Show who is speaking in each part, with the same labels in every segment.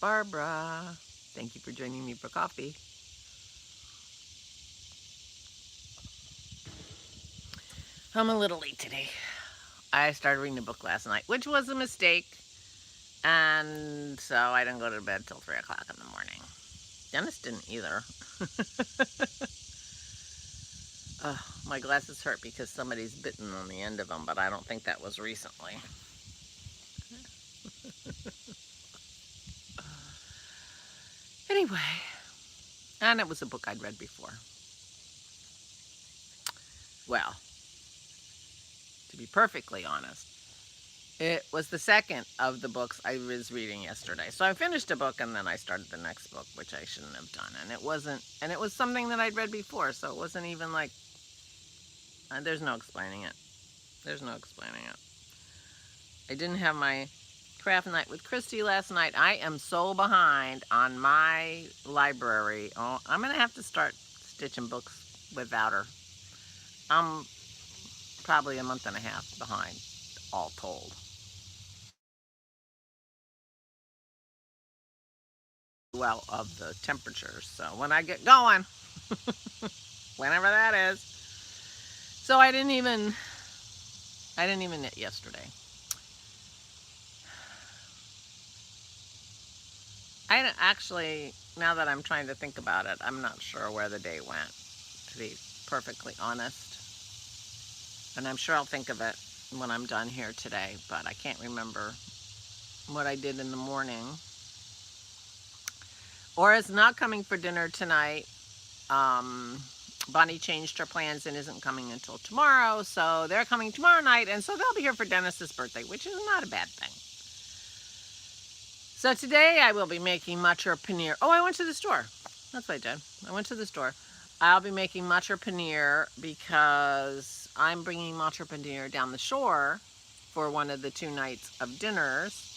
Speaker 1: Barbara. Thank you for joining me for coffee. I'm a little late today. I started reading a book last night, which was a mistake. And so I didn't go to bed till 3 o'clock in the morning. Dennis didn't either. My glasses hurt because somebody's bitten on the end of them, but I don't think that was recently. Anyway, and it was a book I'd read before. Well, to be perfectly honest, it was the second of the books I was reading yesterday. So I finished a book and then I started the next book, which I shouldn't have done. And it was something that I'd read before, so it wasn't even like, there's no explaining it. There's no explaining it. I didn't have my craft night with Christy last night. I am so behind on my library. Oh, I'm going to have to start stitching books without her. I'm probably a month and a half behind, all told. Well, of the temperatures. So when I get going, whenever that is. So I didn't even knit yesterday. I actually, now that I'm trying to think about it, I'm not sure where the day went, to be perfectly honest. And I'm sure I'll think of it when I'm done here today, but I can't remember what I did in the morning. Aura's not coming for dinner tonight. Bonnie changed her plans and isn't coming until tomorrow, so they're coming tomorrow night, and so they'll be here for Dennis's birthday, which is not a bad thing. So today I will be making matcha paneer. Oh, I went to the store. That's what I did. I went to the store. I'll be making matcha paneer because I'm bringing matcha paneer down the shore for one of the 2 nights of dinners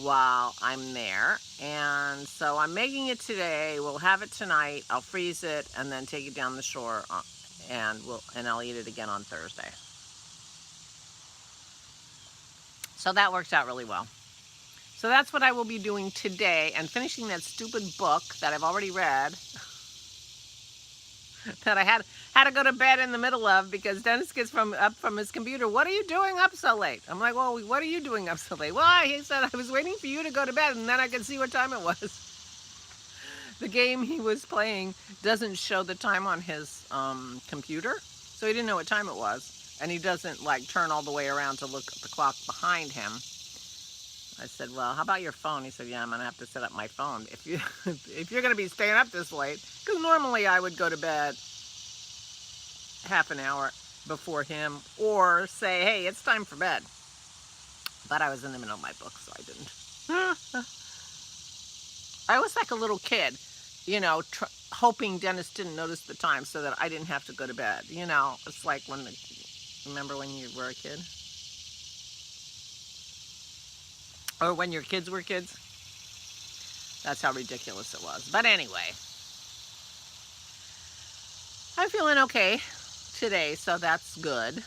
Speaker 1: while I'm there. And so I'm making it today. We'll have it tonight. I'll freeze it and then take it down the shore and I'll eat it again on Thursday. So that works out really well. So that's what I will be doing today, and finishing that stupid book that I've already read that I had to go to bed in the middle of because Dennis gets up from his computer. What are you doing up so late? I'm like, well, what are you doing up so late? Well, he said, I was waiting for you to go to bed and then I could see what time it was. The game he was playing doesn't show the time on his computer, so he didn't know what time it was. And he doesn't like turn all the way around to look at the clock behind him. I said, well, how about your phone? He said, yeah, I'm going to have to set up my phone. If you're going to be staying up this late, because normally I would go to bed half an hour before him or say, hey, it's time for bed. But I was in the middle of my book, so I didn't. I was like a little kid, you know, hoping Dennis didn't notice the time so that I didn't have to go to bed. You know, it's like remember when you were a kid? Or when your kids were kids. That's how ridiculous it was. But anyway, I'm feeling okay today, so that's good.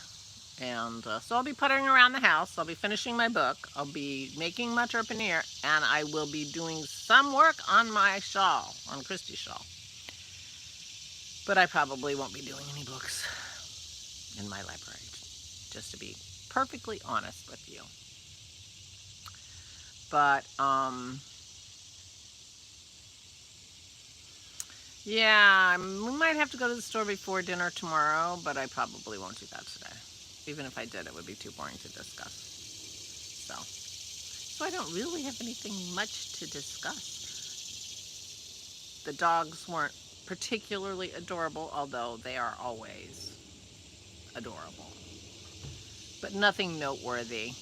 Speaker 1: And so I'll be puttering around the house. I'll be finishing my book. I'll be making matcha paneer, and I will be doing some work on my shawl, on Christy's shawl. But I probably won't be doing any books in my library, just to be perfectly honest with you. But, yeah, we might have to go to the store before dinner tomorrow, but I probably won't do that today. Even if I did, it would be too boring to discuss. So I don't really have anything much to discuss. The dogs weren't particularly adorable, although they are always adorable. But nothing noteworthy.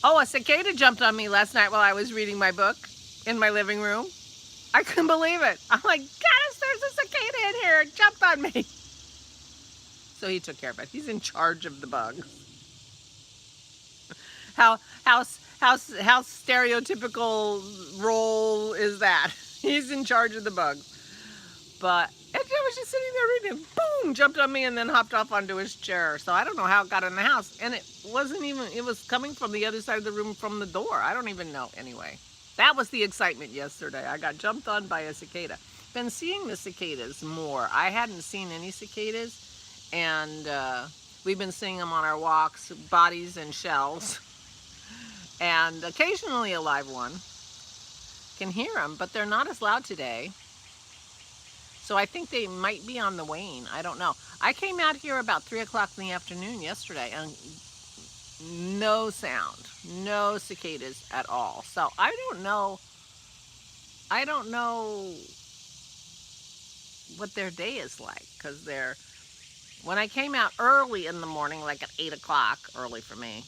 Speaker 1: Oh, a cicada jumped on me last night while I was reading my book in my living room. I couldn't believe it. I'm like, Dennis, there's a cicada in here. It jumped on me. So he took care of it. He's in charge of the bugs. How stereotypical role is that? He's in charge of the bugs. But And I was just sitting there reading, boom, jumped on me and then hopped off onto his chair. So I don't know how it got in the house. And it wasn't even, it was coming from the other side of the room from the door. I don't even know. Anyway, that was the excitement yesterday. I got jumped on by a cicada. Been seeing the cicadas more. I hadn't seen any cicadas. And we've been seeing them on our walks, bodies and shells. And occasionally a live one. Can hear them, but they're not as loud today. So I think they might be on the wane. I don't know. I came out here about 3 o'clock in the afternoon yesterday and no sound, no cicadas at all. So I don't know what their day is like, because when I came out early in the morning, like at 8 o'clock, early for me,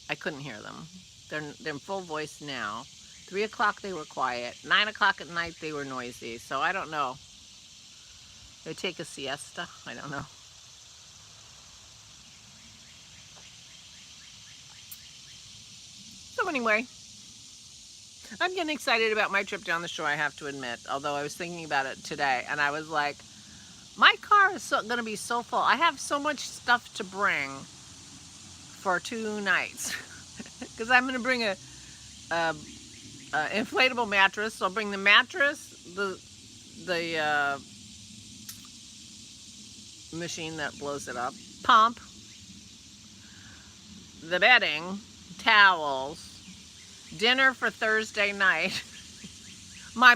Speaker 1: I couldn't hear them. They're in full voice now. 3 o'clock they were quiet. 9 o'clock at night they were noisy. So I don't know. They take a siesta? I don't know. So anyway, I'm getting excited about my trip down the shore, I have to admit. Although I was thinking about it today, and I was like, my car is going to be so full. I have so much stuff to bring for 2 nights. Because I'm going to bring a inflatable mattress. So I'll bring the mattress, the machine that blows it up, pump, the bedding, towels, dinner for Thursday night, my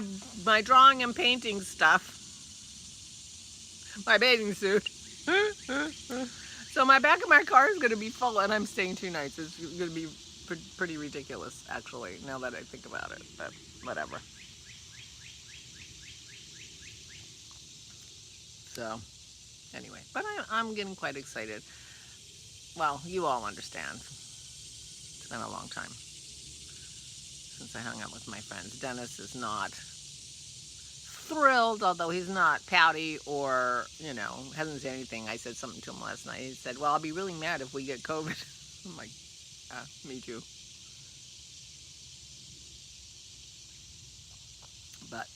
Speaker 1: drawing and painting stuff, my bathing suit. So my back of my car is going to be full, and I'm staying 2 nights. It's going to be pretty ridiculous, actually, now that I think about it, but whatever. So anyway, but I'm getting quite excited. Well, you all understand. It's been a long time since I hung out with my friends. Dennis is not thrilled, although he's not pouty or, hasn't said anything. I said something to him last night. He said, well, I'll be really mad if we get COVID. I'm like, me too. But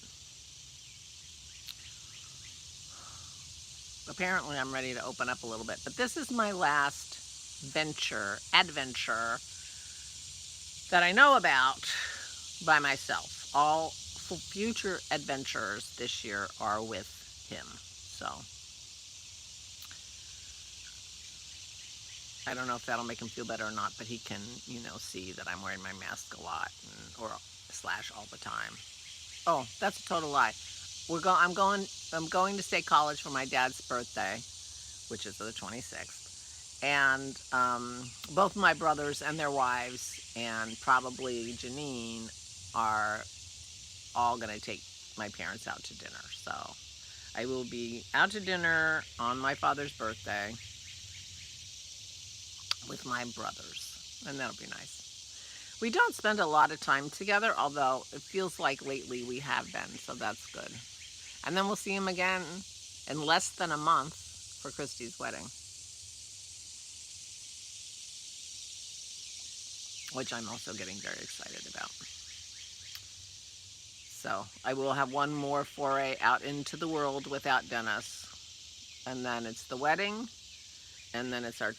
Speaker 1: apparently I'm ready to open up a little bit. But this is my last adventure that I know about by myself. All future adventures this year are with him. So I don't know if that'll make him feel better or not, but he can, see that I'm wearing my mask a lot or / all the time. Oh, that's a total lie. I'm going to State College for my dad's birthday, which is the 26th. And both my brothers and their wives and probably Janine are all going to take my parents out to dinner. So I will be out to dinner on my father's birthday with my brothers, and that'll be nice. We don't spend a lot of time together, although it feels like lately we have been, so that's good. And then we'll see him again in less than a month for Christy's wedding, which I'm also getting very excited about. So I will have one more foray out into the world without Dennis. And then it's the wedding, and then it's our...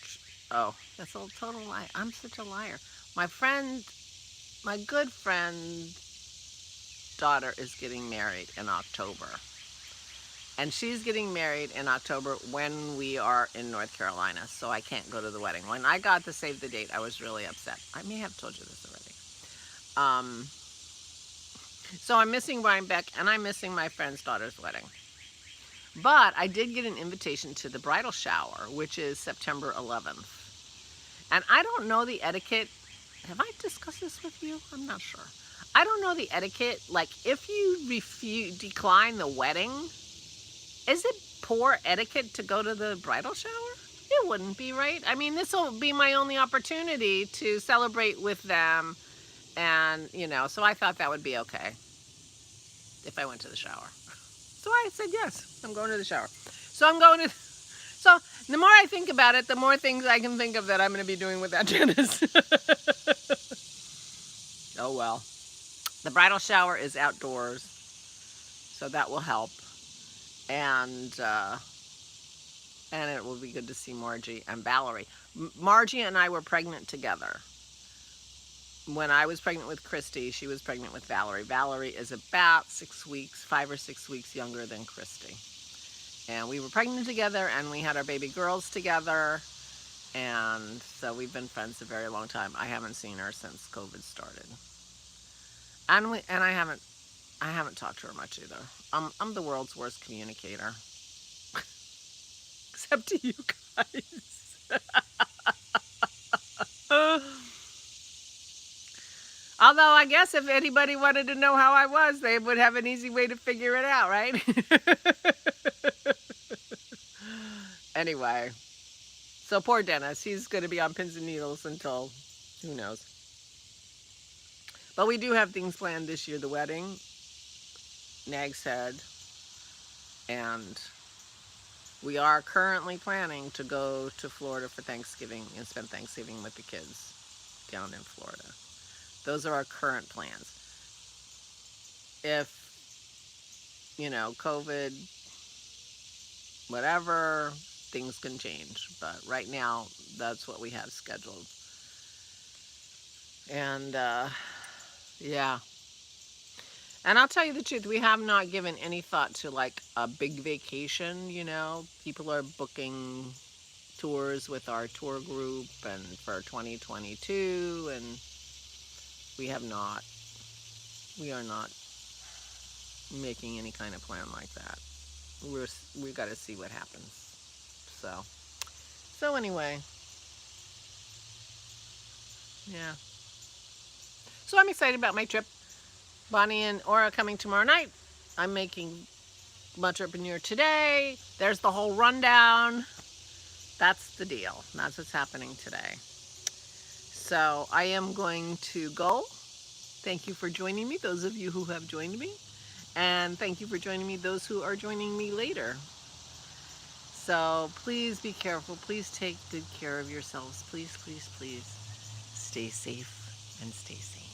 Speaker 1: Oh, that's a total lie. I'm such a liar. My good friend's daughter is getting married in October. And she's getting married in October when we are in North Carolina, so I can't go to the wedding. When I got to save the date, I was really upset. I may have told you this already. So I'm missing Rhinebeck, and I'm missing my friend's daughter's wedding. But I did get an invitation to the bridal shower, which is September 11th. And I don't know the etiquette. Have I discussed this with you? I'm not sure. I don't know the etiquette. Like, if you decline the wedding, is it poor etiquette to go to the bridal shower? It wouldn't be, right? I mean, this will be my only opportunity to celebrate with them. And, so I thought that would be okay if I went to the shower. So I said, yes, I'm going to the shower. So the more I think about it, the more things I can think of that I'm going to be doing without Janice. Oh, well. The bridal shower is outdoors, so that will help. and it will be good to see Margie and Valerie. Margie and I were pregnant together. When I was pregnant with Christy, she was pregnant with Valerie. Valerie is about 6 weeks, 5 or 6 weeks younger than Christy. And we were pregnant together, and we had our baby girls together. And so we've been friends a very long time. I haven't seen her since COVID started. And I haven't talked to her much either. I'm the world's worst communicator. Except to you guys. Although I guess if anybody wanted to know how I was, they would have an easy way to figure it out, right? Anyway, so poor Dennis, he's going to be on pins and needles until, who knows. But we do have things planned this year, the wedding, Nag's Head, and we are currently planning to go to Florida for Thanksgiving and spend Thanksgiving with the kids down in Florida. Those are our current plans. If, you know, COVID, whatever, things can change. But right now, that's what we have scheduled. And, yeah. And I'll tell you the truth, we have not given any thought to like a big vacation, you know. People are booking tours with our tour group and for 2022, and we are not making any kind of plan like that. We got to see what happens. So anyway, yeah. So I'm excited about my trip. Bonnie and Aura coming tomorrow night. I'm making entrepreneur today. There's the whole rundown. That's the deal. That's what's happening today. So I am going to go. Thank you for joining me, those of you who have joined me. And thank you for joining me, those who are joining me later. So please be careful. Please take good care of yourselves. Please, please, please stay safe and stay safe.